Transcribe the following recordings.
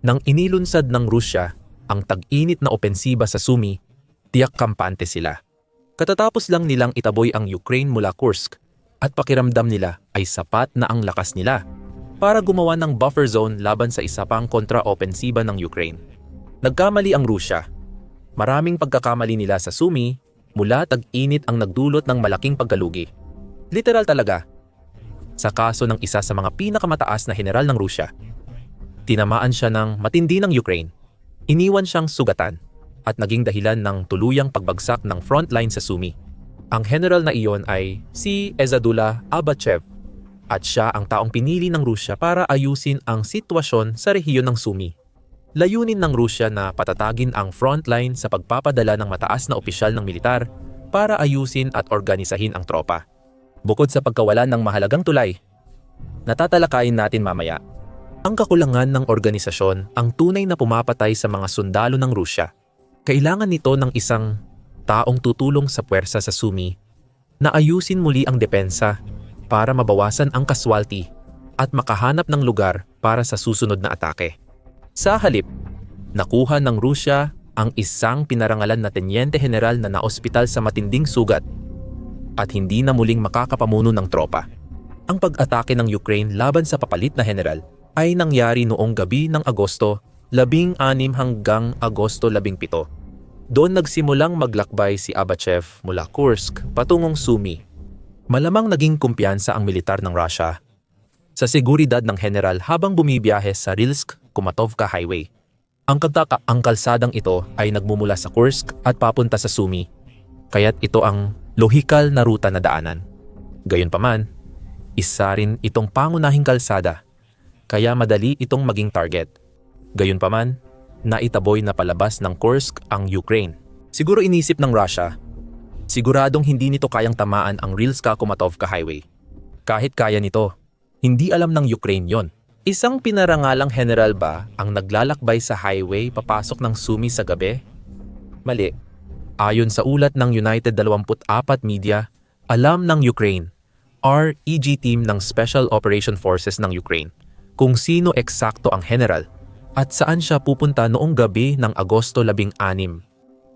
Nang inilunsad ng Rusya ang tag-init na opensiba sa Sumy, tiyak kampante sila. Katatapos lang nilang itaboy ang Ukraine mula Kursk at pakiramdam nila ay sapat na ang lakas nila para gumawa ng buffer zone laban sa isa pang kontra-opensiba ng Ukraine. Nagkamali ang Rusya. Maraming pagkakamali nila sa Sumy mula tag-init ang nagdulot ng malaking pagkalugi. Literal talaga. Sa kaso ng isa sa mga pinakamataas na general ng Rusya, tinamaan siya ng matindi ng Ukraine. Iniwan siyang sugatan at naging dahilan ng tuluyang pagbagsak ng frontline sa Sumy. Ang general na iyon ay si Ezadullah Abachev at siya ang taong pinili ng Rusya para ayusin ang sitwasyon sa rehiyon ng Sumy. Layunin ng Rusya na patatagin ang frontline sa pagpapadala ng mataas na opisyal ng militar para ayusin at organisahin ang tropa. Bukod sa pagkawalan ng mahalagang tulay, natatalakayin natin mamaya ang kakulangan ng organisasyon ang tunay na pumapatay sa mga sundalo ng Rusya. Kailangan nito ng isang taong tutulong sa puwersa sa Sumy na ayusin muli ang depensa para mabawasan ang casualty at makahanap ng lugar para sa susunod na atake. Sa halip, nakuha ng Rusya ang isang pinarangalan na tenyente general na naospital sa matinding sugat at hindi na muling makakapamuno ng tropa. Ang pag-atake ng Ukraine laban sa papalit na general ay nangyari noong gabi ng Agosto 16 hanggang Agosto 17. Doon nagsimulang maglakbay si Abachev mula Kursk patungong Sumy. Malamang naging kumpiyansa ang militar ng Russia sa seguridad ng general habang bumibiyahe sa Rilsk-Kumatovka Highway. Ang kalsadang ito ay nagmumula sa Kursk at papunta sa Sumy, kaya't ito ang lohikal na ruta na daanan. Gayunpaman, isa rin itong pangunahing kalsada, kaya madali itong maging target. Gayunpaman, naitaboy na palabas ng Kursk ang Ukraine. Siguro inisip ng Russia, siguradong hindi nito kayang tamaan ang Rilsk-Kumatovka Highway. Kahit kaya nito, hindi alam ng Ukraine yon. Isang pinarangalang general ba ang naglalakbay sa highway papasok ng Sumy sa gabi? Mali. Ayon sa ulat ng United 24 Media, alam ng Ukraine, REG team ng Special Operation Forces ng Ukraine, kung sino eksakto ang general at saan siya pupunta noong gabi ng Agosto 16.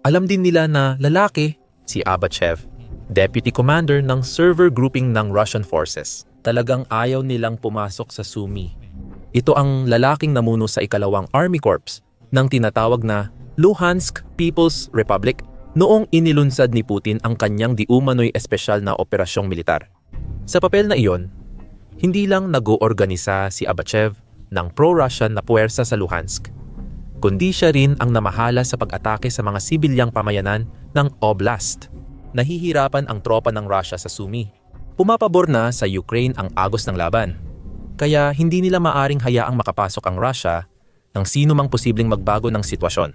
Alam din nila na lalaki, si Abachev, deputy commander ng server grouping ng Russian forces. Talagang ayaw nilang pumasok sa Sumy. Ito ang lalaking namuno sa ikalawang Army Corps ng tinatawag na Luhansk People's Republic noong inilunsad ni Putin ang kanyang di-umano'y espesyal na operasyong militar. Sa papel na iyon, hindi lang nag-oorganisa si Abachev ng pro-Russian na puwersa sa Luhansk, kundi siya rin ang namahala sa pag-atake sa mga sibilyang pamayanan ng Oblast. Nahihirapan ang tropa ng Russia sa Sumy. Pumapabor na sa Ukraine ang agos ng laban, kaya hindi nila maaring hayaang makapasok ang Russia ng sino mang posibleng magbago ng sitwasyon.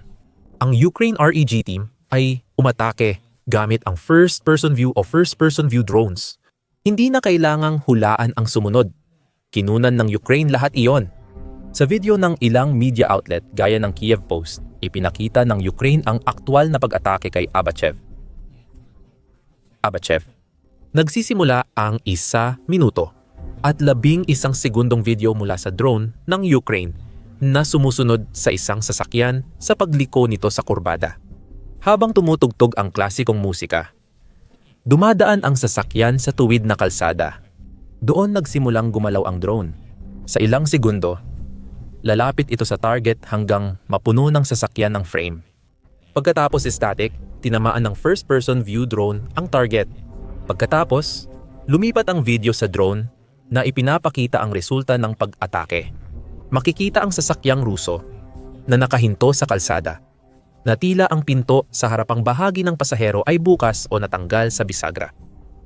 Ang Ukraine REG team ay umatake gamit ang first-person view o first-person view drones. Hindi na kailangang hulaan ang sumunod. Kinunan ng Ukraine lahat iyon. Sa video ng ilang media outlet gaya ng Kiev Post, ipinakita ng Ukraine ang aktwal na pag-atake kay Abachev. Nagsisimula ang 1 minuto at 11 segundong video mula sa drone ng Ukraine na sumusunod sa isang sasakyan sa pagliko nito sa kurbada. Habang tumutugtog ang klasikong musika, dumadaan ang sasakyan sa tuwid na kalsada. Doon nagsimulang gumalaw ang drone. Sa ilang segundo, lalapit ito sa target hanggang mapuno ng sasakyan ng frame. Pagkatapos static, tinamaan ng first-person view drone ang target. Pagkatapos, lumipat ang video sa drone na ipinapakita ang resulta ng pag-atake. Makikita ang sasakyang Ruso na nakahinto sa kalsada, na tila ang pinto sa harapang bahagi ng pasahero ay bukas o natanggal sa bisagra.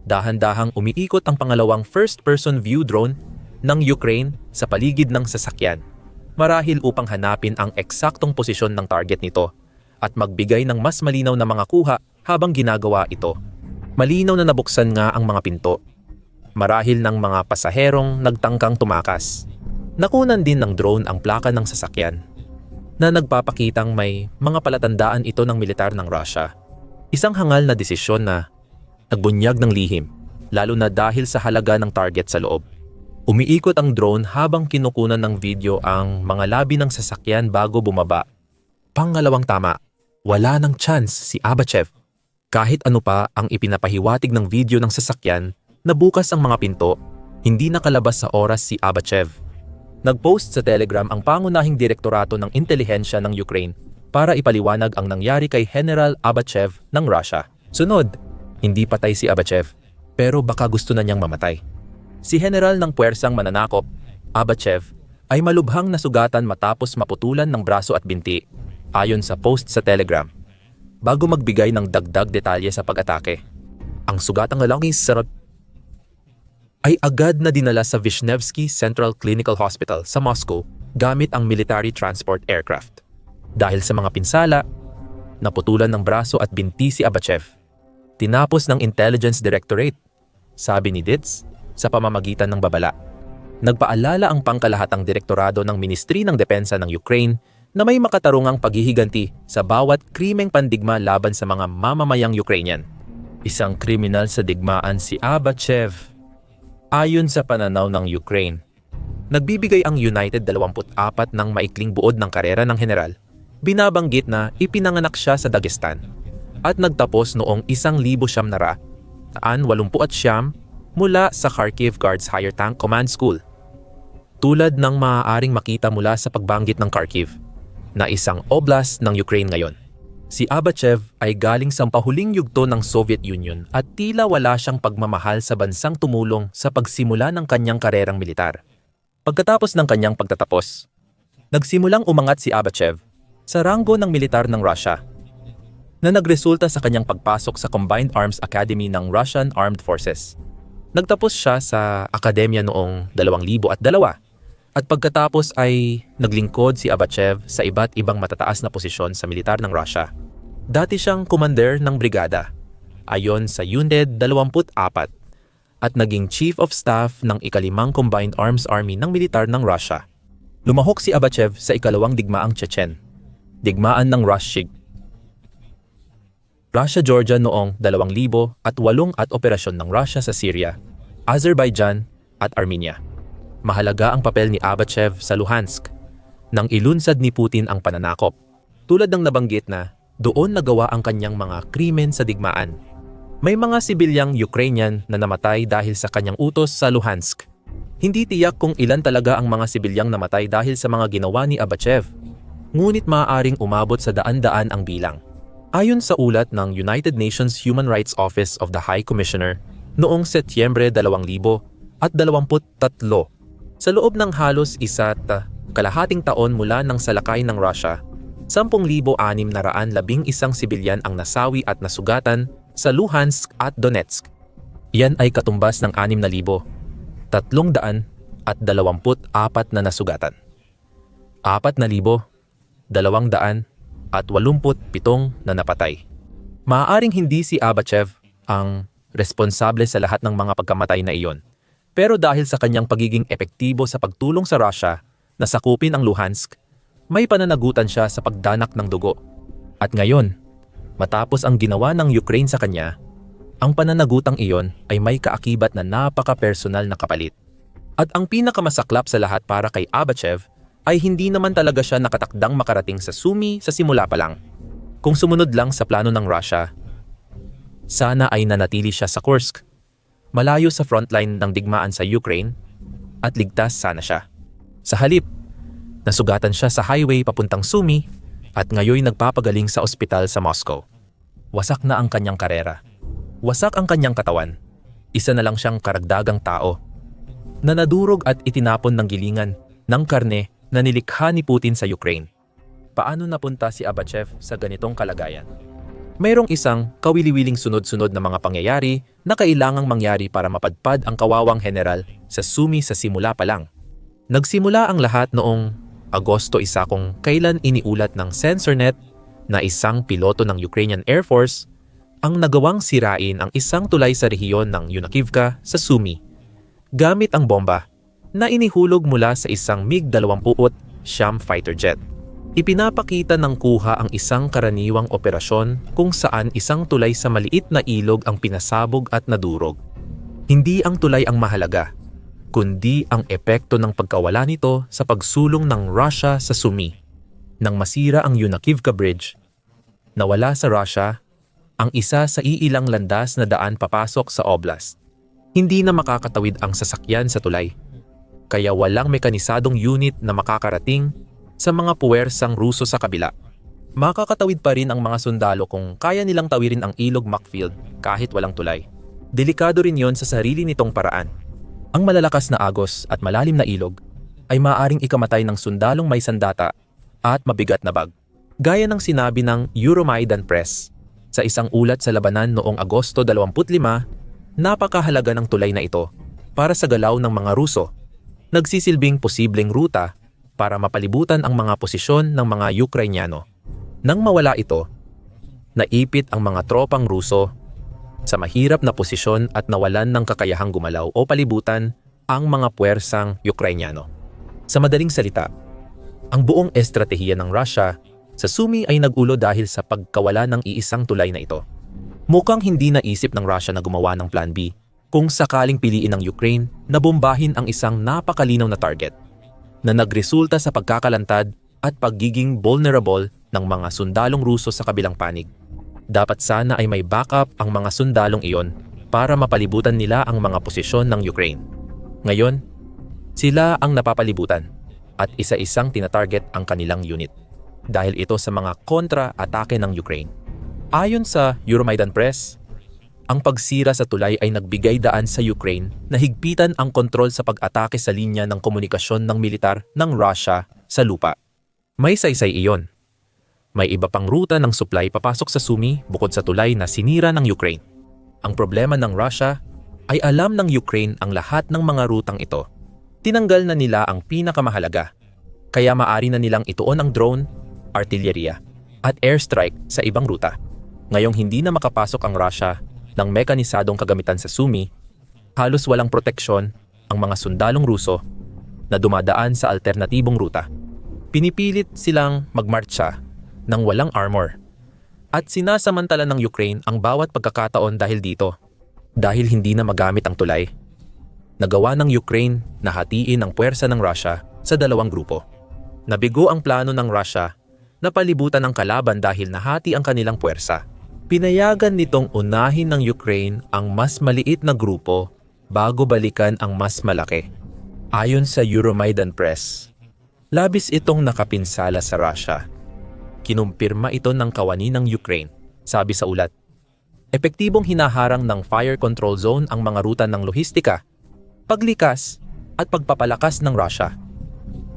Dahan-dahang umiikot ang pangalawang first-person view drone ng Ukraine sa paligid ng sasakyan, marahil upang hanapin ang eksaktong posisyon ng target nito at magbigay ng mas malinaw na mga kuha habang ginagawa ito. Malinaw na nabuksan nga ang mga pinto, marahil ng mga pasaherong nagtangkang tumakas. Nakunan din ng drone ang plaka ng sasakyan, na nagpapakitang may mga palatandaan ito ng militar ng Russia. Isang hangal na desisyon na nagbunyag ng lihim, lalo na dahil sa halaga ng target sa loob. Umiikot ang drone habang kinukunan ng video ang mga labi ng sasakyan bago bumaba. Pangalawang tama, wala ng chance si Abachev. Kahit ano pa ang ipinapahiwatig ng video ng sasakyan na bukas ang mga pinto, hindi nakalabas sa oras si Abachev. Nagpost sa Telegram ang pangunahing direktorato ng intelihensya ng Ukraine para ipaliwanag ang nangyari kay General Abachev ng Russia. Sunod, hindi patay si Abachev, pero baka gusto na niyang mamatay. Si General ng Puwersang Mananakop, Abachev, ay malubhang nasugatan matapos maputulan ng braso at binti, ayon sa post sa Telegram. Bago magbigay ng dagdag detalye sa pag-atake, ang sugatang lalaki ay agad na dinala sa Vishnevsky Central Clinical Hospital sa Moscow gamit ang military transport aircraft. Dahil sa mga pinsala, naputulan ng braso at binti si Abachev. Tinapos ng Intelligence Directorate, sabi ni Ditz, sa pamamagitan ng babala. Nagpaalala ang pangkalahatang direktorado ng Ministry ng Depensa ng Ukraine na may makatarungang paghihiganti sa bawat krimeng pandigma laban sa mga mamamayang Ukrainian. Isang kriminal sa digmaan si Abachev. Ayon sa pananaw ng Ukraine, nagbibigay ang United 24 ng maikling buod ng karera ng general. Binabanggit na ipinanganak siya sa Dagestan at nagtapos noong 1989 mula sa Kharkiv Guards Higher Tank Command School. Tulad ng maaaring makita mula sa pagbanggit ng Kharkiv, na isang oblast ng Ukraine ngayon. Si Abachev ay galing sa pahuling yugto ng Soviet Union at tila wala siyang pagmamahal sa bansang tumulong sa pagsimula ng kanyang karerang militar. Pagkatapos ng kanyang pagtatapos, nagsimulang umangat si Abachev sa ranggo ng militar ng Russia, na nagresulta sa kanyang pagpasok sa Combined Arms Academy ng Russian Armed Forces. Nagtapos siya sa akademya noong 2002 at pagkatapos ay naglingkod si Abachev sa iba't ibang matataas na posisyon sa militar ng Russia. Dati siyang commander ng brigada, ayon sa Unit 24 at naging Chief of Staff ng ika-5 Combined Arms Army ng militar ng Russia. Lumahok si Abachev sa ikalawang digmaang Chechen, digmaan ng Rashig, Russia-Georgia noong 2008 at operasyon ng Russia sa Syria, Azerbaijan at Armenia. Mahalaga ang papel ni Abachev sa Luhansk nang ilunsad ni Putin ang pananakop. Tulad ng nabanggit na doon nagawa ang kanyang mga krimen sa digmaan. May mga sibilyang Ukrainian na namatay dahil sa kanyang utos sa Luhansk. Hindi tiyak kung ilan talaga ang mga sibilyang namatay dahil sa mga ginawa ni Abachev, ngunit maaaring umabot sa daan-daan ang bilang. Ayon sa ulat ng United Nations Human Rights Office of the High Commissioner noong Setyembre 2023, sa loob ng halos 1.5 taon mula ng salakay ng Russia, 10,611 sibilyan ang nasawi at nasugatan sa Luhansk at Donetsk. Yan ay katumbas ng 6,324 na nasugatan. 4,287 na napatay. Maaaring hindi si Abachev ang responsable sa lahat ng mga pagkamatay na iyon. Pero dahil sa kanyang pagiging epektibo sa pagtulong sa Russia na sakupin ang Luhansk, may pananagutan siya sa pagdanak ng dugo. At ngayon, matapos ang ginawa ng Ukraine sa kanya, ang pananagutang iyon ay may kaakibat na napaka-personal na kapalit. At ang pinakamasaklap sa lahat para kay Abachev ay hindi naman talaga siya nakatakdang makarating sa Sumy sa simula pa lang. Kung sumunod lang sa plano ng Russia, sana ay nanatili siya sa Kursk, malayo sa frontline ng digmaan sa Ukraine, at ligtas sana siya. Sa halip, nasugatan siya sa highway papuntang Sumy at ngayon nagpapagaling sa ospital sa Moscow. Wasak na ang kanyang karera. Wasak ang kanyang katawan. Isa na lang siyang karagdagang tao na nadurog at itinapon ng gilingan ng karne na nilikha ni Putin sa Ukraine. Paano napunta si Abachev sa ganitong kalagayan? Mayroong isang kawili-wiling sunod-sunod na mga pangyayari na kailangang mangyari para mapadpad ang kawawang general sa Sumy sa simula pa lang. Nagsimula ang lahat noong Agosto 1 kung kailan iniulat ng Censornet na isang piloto ng Ukrainian Air Force ang nagawang sirain ang isang tulay sa rehiyon ng Yunakivka sa Sumy gamit ang bomba na inihulog mula sa isang MiG-29 fighter jet. Ipinapakita ng kuha ang isang karaniwang operasyon kung saan isang tulay sa maliit na ilog ang pinasabog at nadurog. Hindi ang tulay ang mahalaga, kundi ang epekto ng pagkawala nito sa pagsulong ng Russia sa Sumy. Nang masira ang Yunakivka Bridge, nawala sa Russia ang isa sa iilang landas na daan papasok sa oblast. Hindi na makakatawid ang sasakyan sa tulay, kaya walang mekanisadong unit na makakarating sa mga puwersang Ruso sa kabila. Makakatawid pa rin ang mga sundalo kung kaya nilang tawirin ang ilog Macfield kahit walang tulay. Delikado rin yon sa sarili nitong paraan. Ang malalakas na agos at malalim na ilog ay maaaring ikamatay ng sundalong may sandata at mabigat na bag. Gaya ng sinabi ng Euromaidan Press sa isang ulat sa labanan noong Agosto 25, napakahalaga ng tulay na ito para sa galaw ng mga Ruso. Nagsisilbing posibleng ruta para mapalibutan ang mga posisyon ng mga Ukrainyano. Nang mawala ito, naipit ang mga tropang Ruso sa mahirap na posisyon at nawalan ng kakayahang gumalaw o palibutan ang mga puwersang Ukrainyano. Sa madaling salita, ang buong estratehiya ng Russia sa Sumy ay nag-ulo dahil sa pagkawala ng iisang tulay na ito. Mukhang hindi naisip ng Russia na gumawa ng Plan B kung sakaling piliin ng Ukraine na bombahin ang isang napakalinaw na target na nagresulta sa pagkakalantad at pagiging vulnerable ng mga sundalong Ruso sa kabilang panig. Dapat sana ay may backup ang mga sundalong iyon para mapalibutan nila ang mga posisyon ng Ukraine. Ngayon, sila ang napapalibutan at isa-isang tinatarget ang kanilang unit dahil ito sa mga kontra-atake ng Ukraine. Ayon sa Euromaidan Press, ang pagsira sa tulay ay nagbigay daan sa Ukraine na higpitan ang kontrol sa pag-atake sa linya ng komunikasyon ng militar ng Russia sa lupa. May saysay iyon. May iba pang ruta ng supply papasok sa Sumy bukod sa tulay na sinira ng Ukraine. Ang problema ng Russia ay alam ng Ukraine ang lahat ng mga rutang ito. Tinanggal na nila ang pinakamahalaga, kaya maaari na nilang ituon ang drone, artilleriya, at airstrike sa ibang ruta. Ngayong hindi na makapasok ang Russia ng mekanisadong kagamitan sa Sumy, halos walang proteksyon ang mga sundalong Ruso na dumadaan sa alternatibong ruta. Pinipilit silang magmarcha ng walang armor at sinasamantala ng Ukraine ang bawat pagkakataon dahil dito. Dahil hindi na magamit ang tulay, nagawa ng Ukraine na hatiin ang puwersa ng Russia sa dalawang grupo. Nabigo ang plano ng Russia na palibutan ang kalaban dahil nahati ang kanilang puwersa. Pinayagan nitong unahin ng Ukraine ang mas maliit na grupo bago balikan ang mas malaki. Ayon sa Euromaidan Press, labis itong nakapinsala sa Russia. Kinumpirma ito ng kawani ng Ukraine, sabi sa ulat. Epektibong hinaharang ng fire control zone ang mga ruta ng lohistika, paglikas at pagpapalakas ng Russia.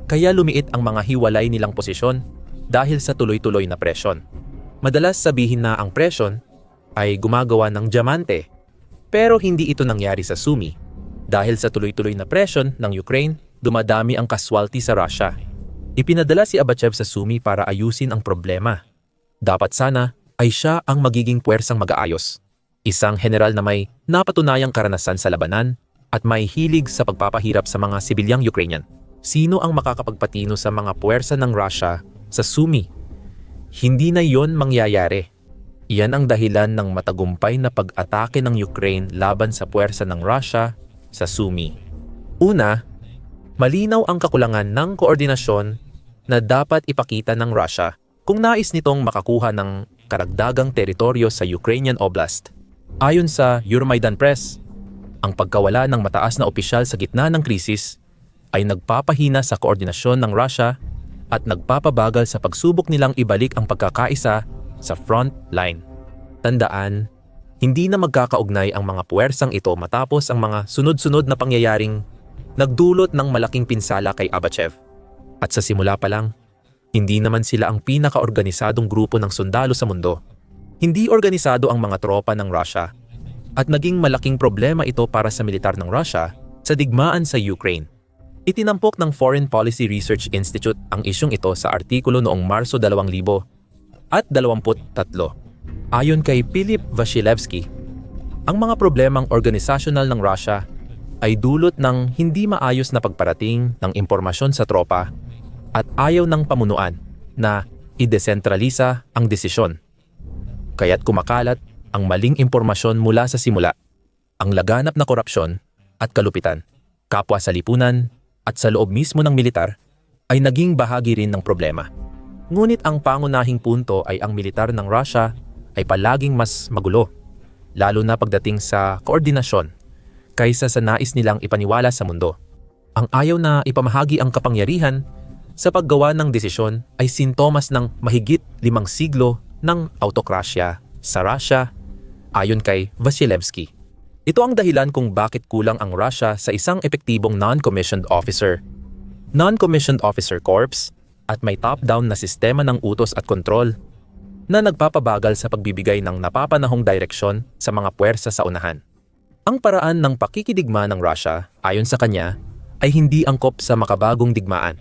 Kaya lumiit ang mga hiwalay nilang posisyon dahil sa tuloy-tuloy na presyon. Madalas sabihin na ang presyon ay gumagawa ng diamante, pero hindi ito nangyari sa Sumy. Dahil sa tuloy-tuloy na presyon ng Ukraine, dumadami ang casualty sa Russia. Ipinadala si Abachev sa Sumy para ayusin ang problema. Dapat sana ay siya ang magiging puwersang mag-aayos. Isang general na may napatunayang karanasan sa labanan at may hilig sa pagpapahirap sa mga sibilyang Ukrainian. Sino ang makakapagpatino sa mga puwersa ng Russia sa Sumy? Hindi na yon mangyayari. Iyan ang dahilan ng matagumpay na pag-atake ng Ukraine laban sa puwersa ng Russia sa Sumy. Una, malinaw ang kakulangan ng koordinasyon na dapat ipakita ng Russia kung nais nitong makakuha ng karagdagang teritoryo sa Ukrainian Oblast. Ayon sa Euromaidan Press, ang pagkawala ng mataas na opisyal sa gitna ng krisis ay nagpapahina sa koordinasyon ng Russia at nagpapabagal sa pagsubok nilang ibalik ang pagkakaisa sa front line. Tandaan, hindi na magkakaugnay ang mga puwersang ito matapos ang mga sunod-sunod na pangyayaring nagdulot ng malaking pinsala kay Abachev. At sa simula pa lang, hindi naman sila ang pinaka-organisadong grupo ng sundalo sa mundo. Hindi organisado ang mga tropa ng Russia at naging malaking problema ito para sa militar ng Russia sa digmaan sa Ukraine. Itinampok ng Foreign Policy Research Institute ang isyong ito sa artikulo noong Marso 2023. Ayon kay Philip Vasilevsky, ang mga problemang organisasyonal ng Russia ay dulot ng hindi maayos na pagparating ng impormasyon sa tropa at ayaw ng pamunuan na i-desentralisa ang desisyon. Kaya't kumakalat ang maling impormasyon mula sa simula, ang laganap na korupsyon at kalupitan. kapwa sa lipunan, at sa loob mismo ng militar, ay naging bahagi rin ng problema. Ngunit ang pangunahing punto ay ang militar ng Russia ay palaging mas magulo, lalo na pagdating sa koordinasyon, kaysa sa nais nilang ipaniwala sa mundo. Ang ayaw na ipamahagi ang kapangyarihan sa paggawa ng desisyon ay sintomas ng mahigit 5 siglo ng autokrasya sa Russia, ayon kay Vasilevsky. Ito ang dahilan kung bakit kulang ang Russia sa isang epektibong non-commissioned officer, non-commissioned officer corps, at may top-down na sistema ng utos at kontrol na nagpapabagal sa pagbibigay ng napapanahong direksyon sa mga puwersa sa unahan. Ang paraan ng pakikidigma ng Russia, ayon sa kanya, ay hindi angkop sa makabagong digmaan.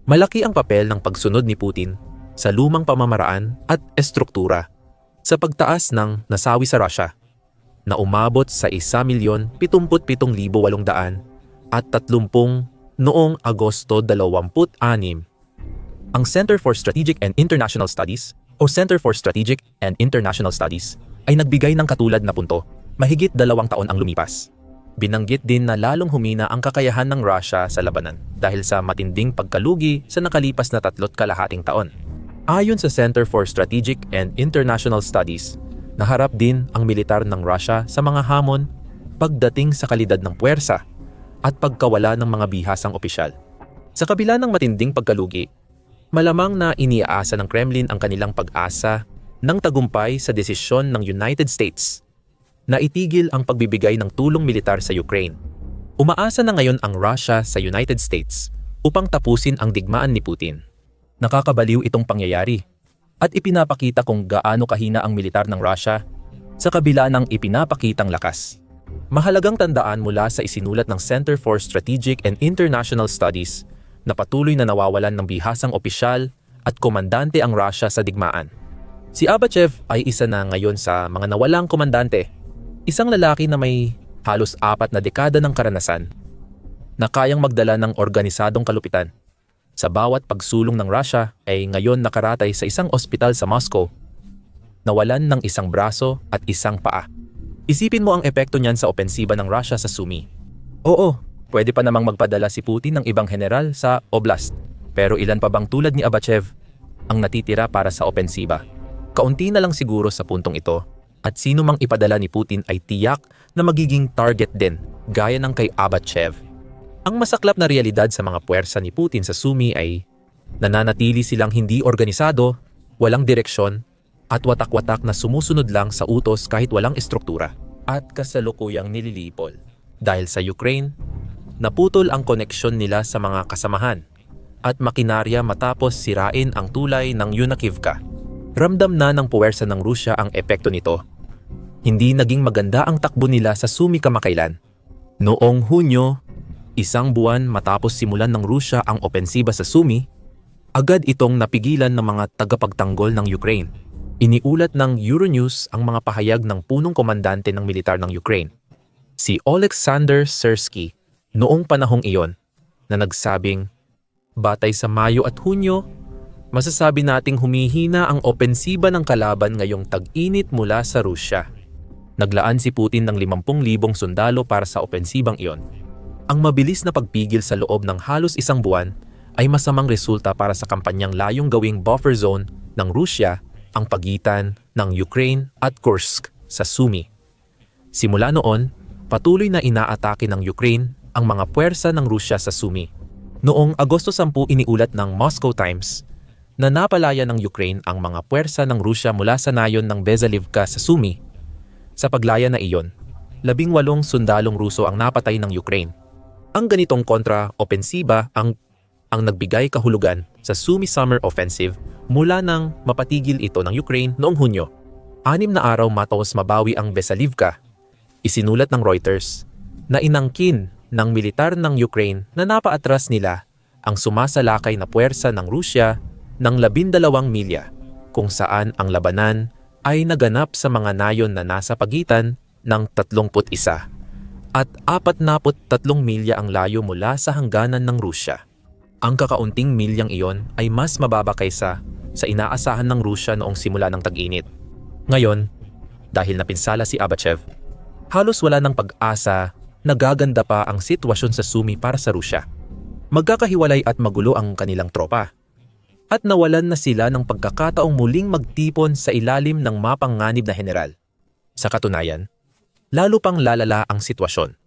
Malaki ang papel ng pagsunod ni Putin sa lumang pamamaraan at estruktura sa pagtaas ng nasawi sa Russia, na umabot sa 1,077,800 at 30 noong Agosto 26. Ang Center for Strategic and International Studies o Center for Strategic and International Studies ay nagbigay ng katulad na punto mahigit 2 taon ang lumipas. Binanggit din na lalong humina ang kakayahan ng Russia sa labanan dahil sa matinding pagkalugi sa nakalipas na 3.5 taon. Ayon sa Center for Strategic and International Studies, naharap din ang militar ng Russia sa mga hamon pagdating sa kalidad ng puwersa at pagkawala ng mga bihasang opisyal. Sa kabila ng matinding pagkalugi, malamang na iniaasa ng Kremlin ang kanilang pag-asa ng tagumpay sa desisyon ng United States na itigil ang pagbibigay ng tulong militar sa Ukraine. Umaasa na ngayon ang Russia sa United States upang tapusin ang digmaan ni Putin. Nakakabaliw itong pangyayari at ipinapakita kung gaano kahina ang militar ng Russia sa kabila ng ipinapakitang lakas. Mahalagang tandaan mula sa isinulat ng Center for Strategic and International Studies na patuloy na nawawalan ng bihasang opisyal at komandante ang Russia sa digmaan. Si Abachev ay isa na ngayon sa mga nawalang komandante, isang lalaki na may halos 4 na dekada ng karanasan na kayang magdala ng organisadong kalupitan. Sa bawat pagsulong ng Russia ay ngayon nakaratay sa isang ospital sa Moscow, nawalan ng isang braso at isang paa. Isipin mo ang epekto niyan sa opensiba ng Russia sa Sumy. Oo, pwede pa namang magpadala si Putin ng ibang general sa oblast, pero ilan pa bang tulad ni Abachev ang natitira para sa opensiba? Kaunti na lang siguro sa puntong ito, at sino mang ipadala ni Putin ay tiyak na magiging target din, gaya ng kay Abachev. Ang masaklap na realidad sa mga puwersa ni Putin sa Sumy ay nananatili silang hindi organisado, walang direksyon, at watak-watak na sumusunod lang sa utos kahit walang estruktura, at kasalukuyang nililipol. Dahil sa Ukraine, naputol ang koneksyon nila sa mga kasamahan at makinarya matapos sirain ang tulay ng Yunakivka. Ramdam na ng puwersa ng Rusya ang epekto nito. Hindi naging maganda ang takbo nila sa Sumy kamakailan. Noong Hunyo, 1 buwan matapos simulan ng Rusya ang opensiba sa Sumy, agad itong napigilan ng mga tagapagtanggol ng Ukraine. Iniulat ng Euronews ang mga pahayag ng punong komandante ng militar ng Ukraine, si Oleksandr Syrsky, noong panahong iyon, na nagsabing, "Batay sa Mayo at Hunyo, masasabi nating humihina ang opensiba ng kalaban ngayong tag-init mula sa Rusya." Naglaan si Putin ng 50,000 sundalo para sa opensibang iyon. Ang mabilis na pagpigil sa loob ng halos 1 buwan ay masamang resulta para sa kampanyang layong gawing buffer zone ng Rusya ang pagitan ng Ukraine at Kursk sa Sumy. Simula noon, patuloy na inaatake ng Ukraine ang mga puwersa ng Rusya sa Sumy. Noong Agosto 10 iniulat ng Moscow Times na napalaya ng Ukraine ang mga puwersa ng Rusya mula sa nayon ng Bezalivka sa Sumy. Sa paglaya na iyon, 18 sundalong Ruso ang napatay ng Ukraine. Ang ganitong kontra-opensiba ang nagbigay kahulugan sa Sumy Summer Offensive mula nang mapatigil ito ng Ukraine noong Hunyo. 6 na araw matapos mabawi ang Bezalivka, isinulat ng Reuters na inangkin ng militar ng Ukraine na napaatras nila ang sumasalakay na puwersa ng Rusya ng 12 milya, kung saan ang labanan ay naganap sa mga nayon na nasa pagitan ng 31 at 43 milya ang layo mula sa hangganan ng Rusya. Ang kakaunting milyang iyon ay mas mababa kaysa sa inaasahan ng Rusya noong simula ng tag-init. Ngayon, dahil napinsala si Abachev, halos wala ng pag-asa nagaganda pa ang sitwasyon sa Sumy para sa Rusya. Magkakahiwalay at magulo ang kanilang tropa. At nawalan na sila ng pagkakataong muling magtipon sa ilalim ng mapanganib na general. Sa katunayan, lalo pang lalala ang sitwasyon.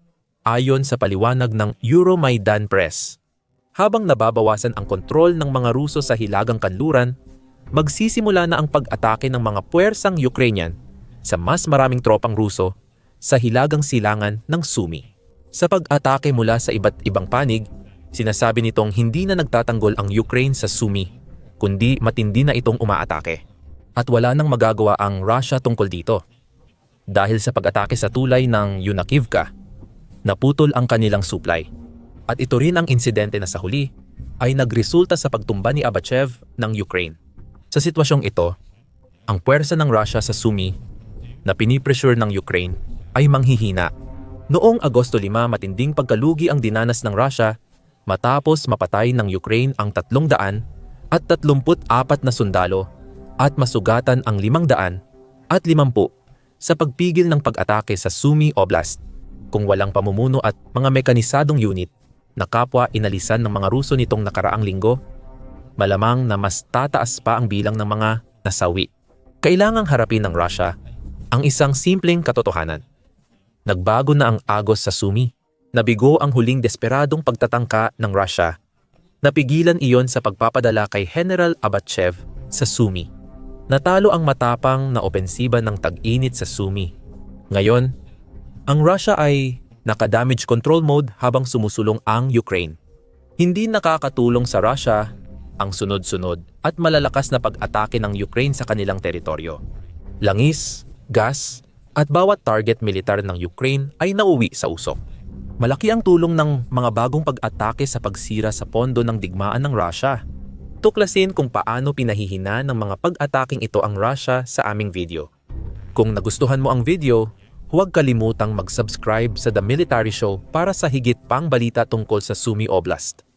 Ayon sa paliwanag ng Euromaidan Press, habang nababawasan ang kontrol ng mga Ruso sa hilagang kanluran, magsisimula na ang pag-atake ng mga puwersang Ukrainian sa mas maraming tropang Ruso sa hilagang silangan ng Sumy. Sa pag-atake mula sa iba't ibang panig, sinasabi nitong hindi na nagtatanggol ang Ukraine sa Sumy, kundi matindi na itong umaatake. At wala nang magagawa ang Russia tungkol dito. Dahil sa pag-atake sa tulay ng Yunakivka, naputol ang kanilang supply. At ito rin ang insidente na sa huli ay nagresulta sa pagtumba ni Abachev ng Ukraine. Sa sitwasyong ito, ang puwersa ng Russia sa Sumy na pinipressure ng Ukraine ay manghihina. Noong Agosto 5, matinding pagkalugi ang dinanas ng Russia matapos mapatay ng Ukraine ang 334 na sundalo at masugatan ang 550 sa pagpigil ng pag-atake sa Sumy Oblast. Kung walang pamumuno at mga mekanisadong unit na kapwa inalisan ng mga Ruso nitong nakaraang linggo, malamang na mas tataas pa ang bilang ng mga nasawi. Kailangang harapin ng Russia ang isang simpleng katotohanan. Nagbago na ang agos sa Sumy. Nabigo ang huling desperadong pagtatangka ng Russia. Napigilan iyon sa pagpapadala kay General Abachev sa Sumy. Natalo ang matapang na opensiba ng tag-init sa Sumy. Ngayon, ang Russia ay naka-damage control mode habang sumusulong ang Ukraine. Hindi nakakatulong sa Russia ang sunod-sunod at malalakas na pag-atake ng Ukraine sa kanilang teritoryo. Langis, gas, at bawat target militar ng Ukraine ay nauwi sa usok. Malaki ang tulong ng mga bagong pag-atake sa pagsira sa pondo ng digmaan ng Russia. Tuklasin kung paano pinahihina ng mga pag-ataking ito ang Russia sa aming video. Kung nagustuhan mo ang video, huwag kalimutang mag-subscribe sa The Military Show para sa higit pang balita tungkol sa Sumy Oblast.